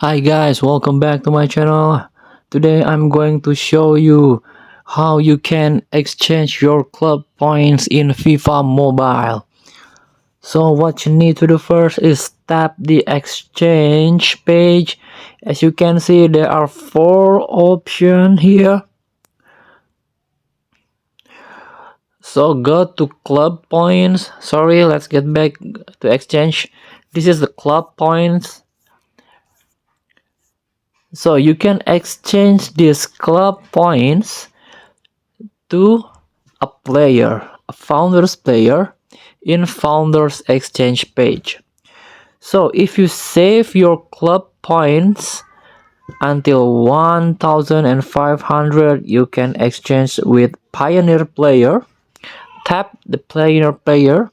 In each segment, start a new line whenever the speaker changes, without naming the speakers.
Hi guys, welcome back to my channel. Today I'm going to show you how you can exchange your club points in FIFA Mobile. So what you need to do first is tap the exchange page. As you can see, there are four options here. So go to club points. Sorry, let's get back to exchange. This is the club points. So you can exchange these club points to a founders player in founders exchange page. So if you save your club points until 1500, you can exchange with pioneer player. Tap the pioneer player.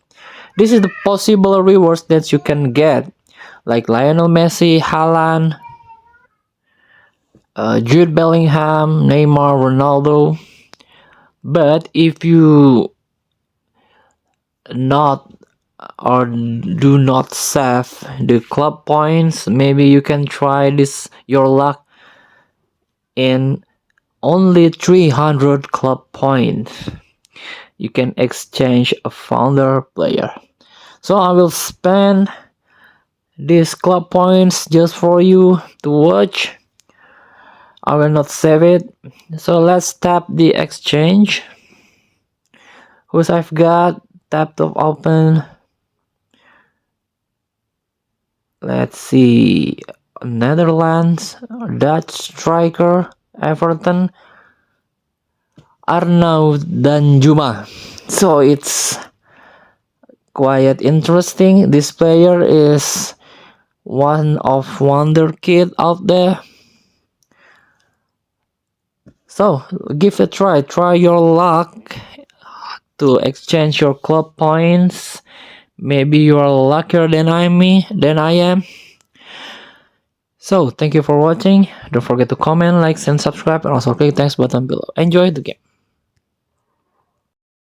This is the possible rewards that you can get, like Lionel Messi, Haaland, Jude Bellingham, Neymar, Ronaldo. But if you not or do not save the club points, maybe you can try this your luck in only 300 club points. You can exchange a founder player. So I will spend these club points just for you to watch. I will not save it. So let's tap the exchange. Who's I've got? Tap to open. Let's see. Netherlands, Dutch striker, Everton, Arnaud Danjuma. So it's quite interesting. This player is one of wonder kid out there. So give it a try. Try your luck to exchange your club points. Maybe you are luckier than I am. So thank you for watching. Don't forget to comment, like, and subscribe, and also click the thanks button below. Enjoy the game.